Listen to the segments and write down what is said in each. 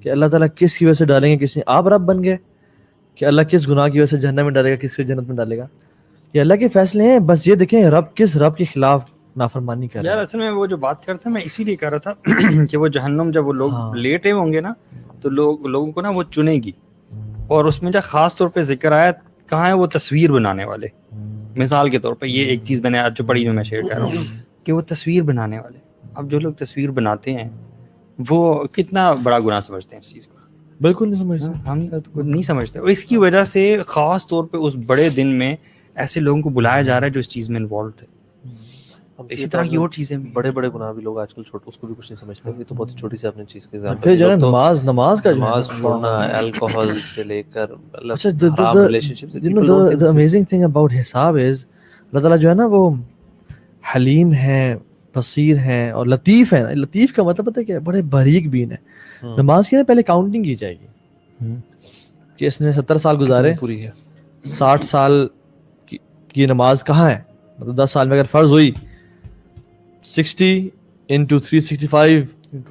کہ اللہ تعالیٰ کس کی وجہ سے ڈالیں گے، کسی آپ رب بن گئے، کہ اللہ کس گناہ کی وجہ سے جہنم میں ڈالے گا، کس کو جنت میں ڈالے گا، یہ اللہ کے فیصلے ہیں. بس یہ دیکھیں رب کس رب کے خلاف نافرمانی کر رہا ہے. یار اصل میں وہ جو بات کرتا میں اسی لیے کہہ رہا تھا کہ وہ جہنم جب وہ لوگ لیٹے ہوں گے نا تو لوگوں کو نا وہ چنے گی. اور اس میں جب خاص طور پہ ذکر آیا کہاں ہے وہ تصویر بنانے والے. مثال کے طور پہ یہ ایک چیز میں نے آج جو پڑھی میں شیئر کر رہا ہوں کہ وہ تصویر بنانے والے. اب جو لوگ تصویر بناتے ہیں وہ کتنا بڑا گناہ سمجھتے ہیں اس چیز کو. بالکل نہیں سمجھتے، ہم نہیں سمجھتے. اور اس کی وجہ سے خاص طور پہ اس بڑے دن میں ایسے لوگوں کو بلایا جا رہا ہے جو اس چیز میں انوالو تھے. اسی طرح کی اور چیزیں بڑے بڑے گناہ بھی لوگ آج کل چھوٹے اس کو بھی کچھ نہیں سمجھتے. یہ تو بہت ہی چھوٹی سی اپنی چیز کے پھر جو ہے نماز کا نماز چھوڑنا، الکوہل سے لے کر اچھا the amazing thing about حساب is اللہ تعالیٰ جو ہے نا وہ حلیم ہے، بصیر ہیں اور لطیف ہیں. لطیف کا مطلب پتہ ہے کیا ہے؟ بڑے باریک بین ہے. نماز کی پہلے کاؤنٹنگ کی جائے گی کہ اس نے 70 سال گزارے، پوری ہے 60 سال کی نماز کہاں ہے. مطلب 10 سال میں اگر فرض ہوئی 60 into 365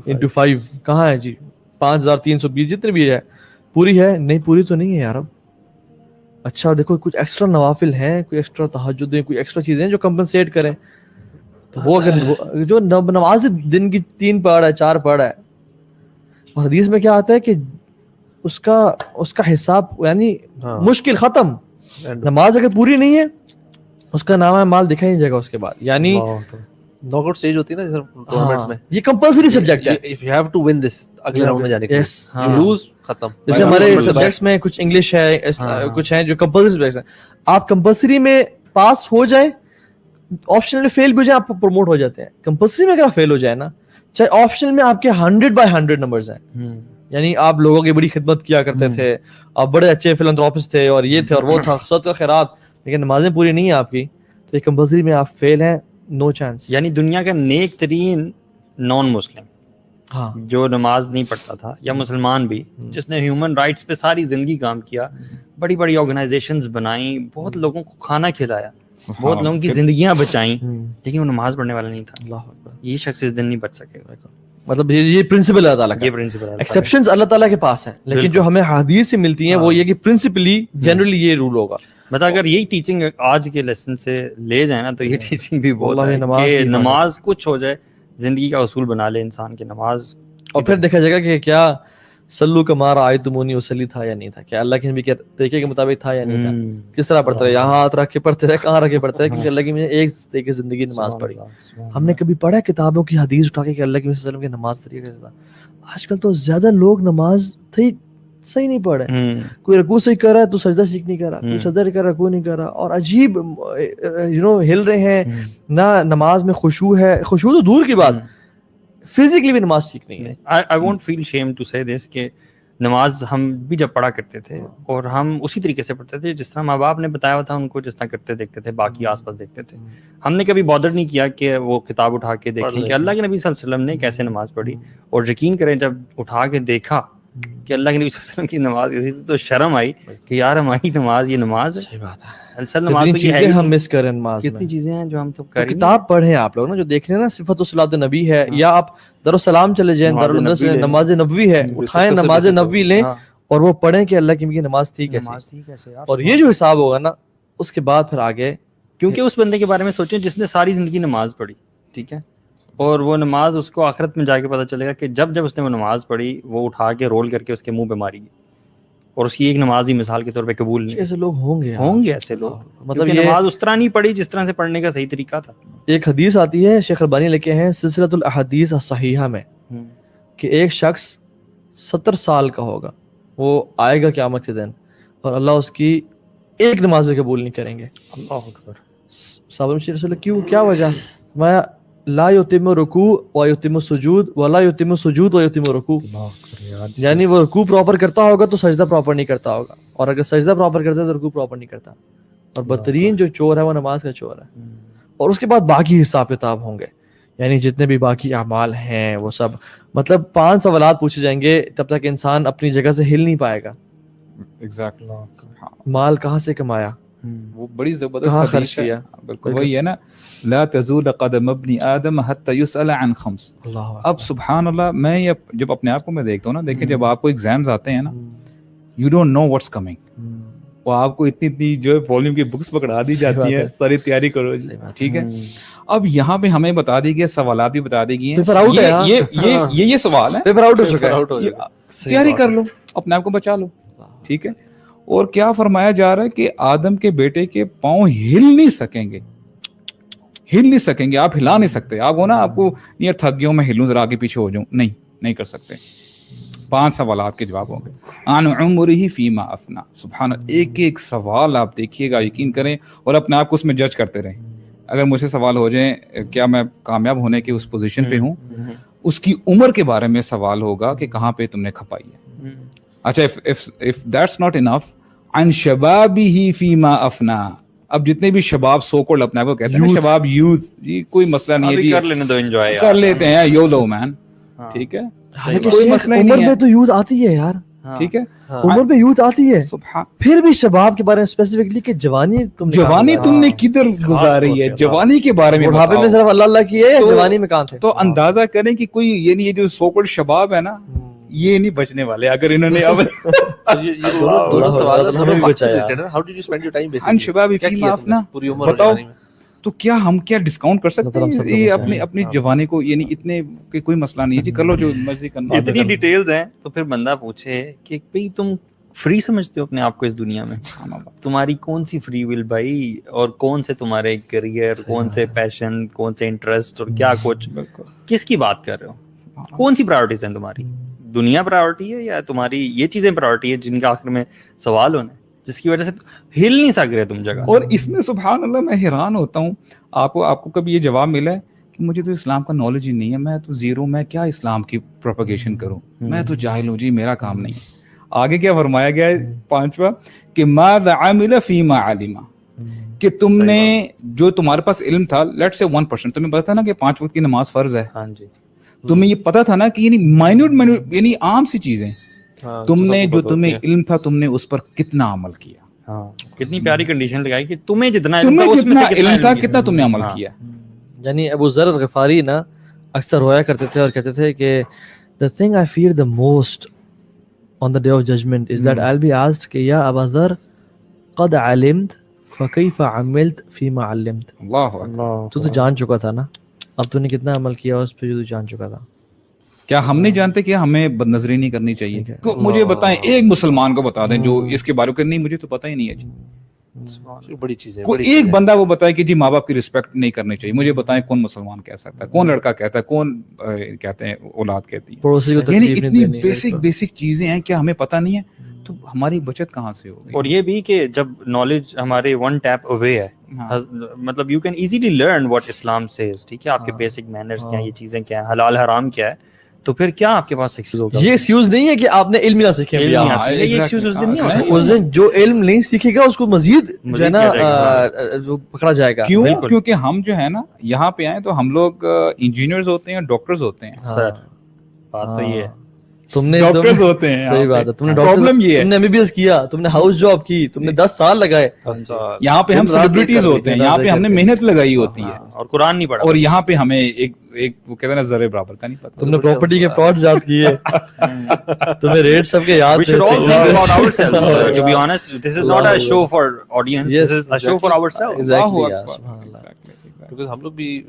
into 5 کہاں ہے جی؟ 5320 جتنے بھی ہے پوری ہے؟ نہیں پوری تو نہیں ہے یار. اب اچھا دیکھو کچھ ایکسٹرا نوافل ہیں، کوئی ایکسٹرا تہجد ہیں، کوئی ایکسٹرا چیزیں جو کمپنسیٹ کریں. تو وہ اگر جو نماز دن کی 3 پڑھ ہے 4 پڑھ ہے، اور حدیث میں کیا آتا ہے کہ اس کا حساب یعنی مشکل ختم. نماز اگر پوری نہیں ہے اس کا نام ہے مال دکھائی نہیں جائے گا اس کے بعد. یعنی ناک آؤٹ سٹیج ہوتی ہے نا جیسے ٹورنامنٹس میں، یہ کمپلسری سبجیکٹ ہے. if you have to win this اگلے راؤنڈ میں جانے کے لیے لوز ختم. جیسے ہمارے سبجیکٹس میں کچھ انگلش ہے، کچھ ہیں جو کمپلسری سبجیکٹس ہیں. آپ کمپلسری میں پاس ہو جائیں، آپشنل میں فیل بھی ہو جائیں، آپ پروموٹ ہو جاتے ہیں. کمپلسری میں اگر آپ فیل ہو جائے نا، چاہے آپشنل میں آپ کے 100/100 نمبرز ہیں، یعنی آپ لوگوں کی بڑی خدمت کیا کرتے تھے، آپ بڑے اچھے فلانتھراپسٹ تھے اور یہ تھے اور وہ تھا، صدقہ خیرات، لیکن نمازیں پوری نہیں ہیں آپ کی، تو یہ کمپلسری میں آپ فیل ہیں، نو چانس. یعنی دنیا کا نیک ترین نان مسلم جو نماز نہیں پڑھتا تھا، یا مسلمان بھی جس نے ہیومن رائٹس پہ ساری زندگی کام کیا، بڑی بڑی آرگنائزیشنز بنائیں، بہت لوگوں کو کھانا کھلایا، بہت لوگوں کی زندگیاں بچائیں، لیکن وہ نماز پڑھنے والا نہیں تھا. یہ شخص اس دن نہیں بچ سکے گا. مطلب یہ پرنسپل اللہ تعالیٰ کا. یہ پرنسپل ہے. ایکسیپشنز اللہ تعالیٰ کے پاس ہیں، لیکن جو ہمیں حدیث سے ملتی ہیں وہ یہ کہ پرنسپلی جنرلی یہ رول ہوگا. مطلب اگر یہی ٹیچنگ آج کے لیسن سے لے جائیں نا تو یہ ٹیچنگ بھی بہت ہے کہ نماز کچھ ہو جائے، زندگی کا اصول بنا لے انسان کی نماز. اور پھر دیکھا جائے گا کہ کیا سلو کما رأیتمونی اصلی تھا یا نہیں تھا، کیا اللہ کے نبی کے طریقے کے مطابق تھا یا نہیں تھا، کس طرح پڑھتے رہے، یہاں ہاتھ رکھ کے پڑھتے رہے، کہاں رکھ کے پڑھتے رہے، کیونکہ اللہ کی ایک طریقے سے زندگی نماز پڑھی. ہم نے کبھی پڑھا کتابوں کی حدیث اٹھا کے کہ اللہ کے نبی صلی اللہ علیہ وسلم کی نماز طریقے سے تھا. آج کل تو زیادہ لوگ نماز صحیح نہیں پڑھ رہے. کوئی رکوع صحیح کر رہا ہے تو سجدہ ٹھیک نہیں کر رہا، کوئی سجدہ کر رہا رکوع نہیں کر رہا، اور عجیب ہل رہے ہیں. نہ نماز میں خشوع ہے، خشوع تو دور کی بات، فزیکلی بھی نماز ٹھیک نہیں ہے. I won't feel shame to say this کہ نماز ہم بھی جب پڑھا کرتے تھے اور ہم اسی طریقے سے پڑھتے تھے جس طرح ماں باپ نے بتایا ہوا تھا ان کو، جس طرح کرتے دیکھتے تھے، باقی آس پاس دیکھتے تھے. ہم نے کبھی بادر نہیں کیا کہ وہ کتاب اٹھا کے دیکھیں کہ اللہ کے نبی صلی اللہ علیہ وسلم نے کیسے نماز پڑھی. اور یقین کریں جب اٹھا کے دیکھا کہ اللہ کے نبی صلی اللہ علیہ وسلم کی نماز کیسی تھی تو شرم آئی کہ یار ہماری نماز یہ نماز ہے. اصل نماز تو یہ ہے ہم مس کریں. نماز کتنی چیزیں ہیں جو ہم تو کر کتاب پڑھیں آپ لوگ نا، جو دیکھ رہے ہیں نا صفت الصلاۃ النبی ہے، یا آپ دارالسلام چلے جائیں، دارالندس نماز نبوی ہے، اٹھائیں نماز نبوی لیں اور وہ پڑھیں کہ اللہ کی نماز تھی کیسے. اور یہ جو حساب ہوگا نا اس کے بعد پھر آگے، کیونکہ اس بندے کے بارے میں سوچیں جس نے ساری زندگی نماز پڑھی، ٹھیک ہے، اور وہ نماز اس کو آخرت میں جا کے پتہ چلے گا کہ جب اس نے وہ نماز پڑھی وہ اٹھا کے رول کر کے اس کے منہ پہ ماری گئی، اور اس کی ایک نماز ہی مثال کے طور پہ قبول نہیں. ایسے لوگ ہوں گے ایسے لوگ، مطلب نماز اس طرح نہیں پڑھی جس طرح سے پڑھنے کا صحیح طریقہ تھا. ایک حدیث آتی ہے شیخ البانی لکھے ہیں سلسلۃ الاحادیث الصحیحہ میں کہ ایک شخص 70 سال کا ہوگا، وہ آئے گا قیامت کے دن اور اللہ اس کی ایک نماز بھی قبول نہیں کریں گے. اللہ اکبر. صحابہ نے رسول کیوں، کیا وجہ؟ میں لا یتم رکوع و یتم سجود ولا یتم سجود و یتم رکوع، یعنی وہ رکوع پراپر کرتا ہوگا تو سجدہ پراپر نہیں کرتا ہوگا، اور اگر سجدہ پراپر کرتا ہے تو رکوع پراپر نہیں کرتا. اور بدترین جو چور ہے وہ نماز کا چور ہے. اور اس کے بعد باقی حساب کتاب ہوں گے، یعنی جتنے بھی باقی اعمال ہیں وہ سب، مطلب 5 سوالات پوچھے جائیں گے تب تک انسان اپنی جگہ سے ہل نہیں پائے گا. مال کہاں سے کمایا، وہ بڑی زبردست کہاں حدیث خرچ ہے. کیا؟ بالکل وہی ہے نا, لا تزول قدم ابن آدم حتی یسأل عن خمس. اللہ اب سبحان اللہ, میں یہ جب اپنے آپ کو میں دیکھتا ہوں نا, دیکھیں جب آپ کو ایگزامز آتے ہیں نا, you don't know what's coming, وہ آپ کو اتنی جو ہے ولیوم کی بکس پکڑا دی جاتی ہیں, ساری تیاری کرو جی, ٹھیک ہے. اب یہاں پہ ہمیں بتا دی گئی, سوالات بھی بتا دی گئی پیپر آؤٹ ہے, ہیں, یہ سوال ہے, پیپر آؤٹ ہو چکا ہے, تیاری کر لو, اپنے آپ کو بچا لو, ٹھیک ہے. اور کیا فرمایا جا رہا ہے کہ آدم کے بیٹے کے پاؤں ہل نہیں سکیں گے, ہل نہیں سکیں گے, آپ ہلا نہیں سکتے. آپ ہو نا, آپ کو یہ تھک گیا ہوں میں ہلوں ذرا آگے پیچھے ہو جاؤں, نہیں کر سکتے. 5 سوالات کے جواب ہوں گے. عن عمرہ فیما افنا, سبحان اللہ, ایک سوال آپ دیکھیے گا, یقین کریں, اور اپنے آپ کو اس میں جج کرتے رہیں. اگر مجھ سے سوال ہو جائیں کیا میں کامیاب ہونے کی اس پوزیشن پہ ہوں, اس کی عمر کے بارے میں سوال ہوگا کہ کہاں پہ تم نے کھپائی ہے. اچھا, if that's not enough, عن شبابہ فیما افنا. اب جتنے بھی شباب سو کالڈ اپنے آپ کو کہتے ہیں نا, شباب, یوتھ, جی کوئی مسئلہ نہیں ہے جی, کر لینے دو, انجوائے کر لیتے ہیں, یولو مین, ٹھیک ہے. حالانکہ کوئی شیخ مسئلہ ہی عمر نہیں میں ہے, تو یوتھ آتی ہے یار, ٹھیک ہے. عمر میں یوتھ آتی ہے, سبحان, پھر بھی شباب کے بارے میں اسپیسیفکلی کہ جوانی تم نے کدھر گزاری ہے, جوانی کے بارے میں بڑھاپے میں صرف اللہ اللہ کی ہے, جوانی میں کہاں تھے. تو اندازہ کریں کہ کوئی یہ جو سو کالڈ شباب ہے نا, یہ نہیں بچنے والے اگر انہوں نے اب یہ دونوں سوال ہمیں بچایا. How did you spend your time عن شباب فیما افنا, پوری عمر بتاؤ تو کیا ہم کیا ڈسکاؤنٹ کر سکتے ہیں یہ اپنی جوانی کو, یعنی اتنے کہ کوئی مسئلہ نہیں ہے جی, کر لو جو مرضی کرنا. اتنی ڈیٹیلز ہیں تو پھر بندہ پوچھے کہ بھئی تم فری سمجھتے ہو اپنے آپ کو اس دنیا میں, تمہاری کون سی فری ول بھائی, اور کون سے تمہارے کریئر, کون سے پیشن, کون سے انٹرسٹ, اور کیا کچھ, کس کی بات کر رہے ہو, کون سی پرائورٹیز ہیں تمہاری, دنیا پرائورٹی ہے یا تمہاری یہ چیزیں پرائورٹی ہے جن کا آخر میں سوال ہونا ہے, جس کی وجہ سے ہل نہیں سک رہے تم جگہ. اور اس میں سبحان اللہ میں حیران ہوتا ہوں, آپ کو کبھی یہ جواب ملا ہے کہ مجھے تو اسلام کا نالج ہی نہیں ہے, میں تو زیرو, میں کیا اسلام کی پروپیگیشن کروں, میں تو جاہل ہوں جی, میرا کام نہیں ہے. آگے کیا فرمایا گیا ہے 5واں, کہ ماذا عمل فیما علم, کہ تم نے جو تمہارے پاس علم تھا, لیٹ سے 1%, تمہیں پتا تھا نا کہ 5 وقت کی نماز فرض ہے, ہاں جی, تمہیں یہ پتا تھا نا کہ یعنی مائنیوٹ یعنی عام سی چیزیں, تم نے جو تمہیں علم تھا تم نے اس پر کتنا عمل کیا. ہاں, کتنی پیاری کنڈیشن لگائی کہ تمہیں جتنا علم تھا کتنا تم نے عمل کیا. یعنی ابو ذر غفاری نا اکثر رویا کرتے تھے اور کہتے تھے کہ the thing I fear the most on the day of judgment is that I'll be asked کہ یا ابا ذر قد علمت فکیف عملت فیما علمت. اللہ اکبر, تو جان چکا تھا نا, اب تو نے کتنا عمل کیا اس پہ جو تو جان چکا تھا. کیا ہم نہیں جانتے کہ ہمیں بد نظری نہیں کرنی چاہیے؟ مجھے بتائیں, ایک مسلمان کو بتا دیں جو اس کے بارے میں نہیں, مجھے تو پتہ ہی نہیں ہے جی, بڑی چیز ہے. کوئی ایک بندہ وہ بتائے کہ جی ماں باپ کی رسپیکٹ نہیں کرنی چاہیے, مجھے بتائیں کون مسلمان کہہ سکتا ہے, کون لڑکا کہتا ہے, کون کہتے ہیں اولاد کہتی ہے. یعنی اتنی بیسک چیزیں ہیں, کیا ہمیں پتہ نہیں ہے, تو ہماری بچت کہاں سے ہوگی. اور یہ بھی کہ جب نالج ہمارے 1 ٹیپ اوے ہے, مطلب you can easily learn what Islam says, ٹھیک ہے, آپ کے بیسک مینرز کیا ہیں, یہ چیزیں کیا ہیں, حلال حرام کیا ہے, تو پھر کیا آپ کے پاس ایکسکیوز ہوگا. یہ ایکسکیوز نہیں ہے کہ آپ نے علم نہ سیکھے, یہ ایکسکیوز اس دن نہیں ہو سکتا. اس دن جو علم نہیں سیکھے گا اس کو مزید جو ہے نا پکڑا جائے گا. کیوں؟ کیونکہ ہم جو ہے نا یہاں پہ آئے تو ہم لوگ انجینئرز ہوتے ہیں, ڈاکٹرز ہوتے ہیں. سر بات تو یہ ہے, تم نے ڈاکٹرز ہوتے ہیں, صحیح بات ہے, تم نے پرابلم یہ ہے, تم نے MBBS کیا, تم نے ہاؤس جاب کی, تم نے 10 سال لگائے. یہاں پہ ہم سیلیبریٹیز ہوتے ہیں, یہاں پہ ہم نے محنت لگائی ہوتی ہے, اور قرآن نہیں پڑھا, اور یہاں پہ ہمیں ایک وہ کہتے ہیں نا ذرے برابر کا نہیں پتا. تم نے پراپرٹی کے پلاٹس یاد کیے, تمہیں ریٹ سب کے یاد We should all think about ourselves. To be honest, this is not a show for audience. This is a show for ourselves. Because ہم لوگ بھی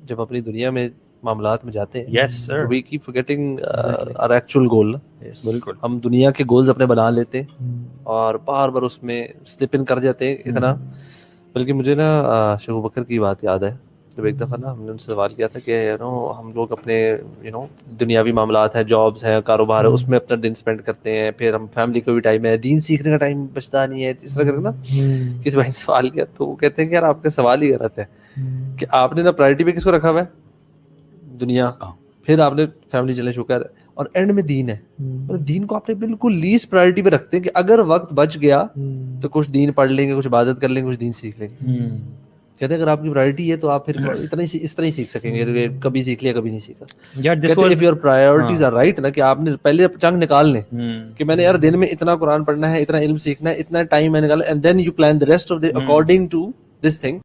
جب اپنی دنیا میں معاملات میں جاتے ہیں, Yes sir. we keep forgetting our actual goal. بالکل, ہم دنیا کے گولز اپنے بنا لیتے ہیں اور بار بار اس میں سلپ ان کر جاتے ہیں اتنا. بلکہ مجھے نا شیخ ابوبکر کی بات یاد ہے, جب ایک دفعہ نا ہم نے ان سے سوال کیا تھا کہ ہم لوگ اپنے دنیاوی معاملات ہیں, جابز ہیں, کاروبار ہے, اس میں اپنا دن اسپینڈ کرتے ہیں, پھر ہم فیملی کو بھی ٹائم ہے, دین سیکھنے کا ٹائم بچتا نہیں ہے, اس طرح کر کے نا کسی بھائی نے سوال کیا تو وہ کہتے ہیں کہ یار آپ کا سوال ہی غلط ہے, کہ آپ نے نا پرائرٹی پہ کس کو رکھا ہوا ہے, دنیا, پھر آپ نے فیملی چلنا شروع کر, اور اینڈ میں دین ہے, اور دین کو آپ نے بالکل لیسٹ پرائرٹی پہ رکھتے ہیں کہ اگر وقت بچ گیا تو کچھ دین پڑھ لیں گے, کچھ عبادت کر لیں گے, کچھ دین سیکھ لیں گے. کہتے ہیں اگر آپ کی پرائرٹی ہے تو آپ پھر اتنا ہی اس طرح ہی سیکھ سکیں گے, کبھی سیکھ لیا کبھی نہیں سیکھا. Yeah, this کہتے ہیں was if your priorities are right نا, کہ آپ نے پہلے چنک نکال لیں کہ میں نے یار دن میں اتنا قرآن پڑھنا ہے, اتنا علم سیکھنا ہے, اتنا ٹائم میں نکالا, and then you plan the rest of the according to this thing.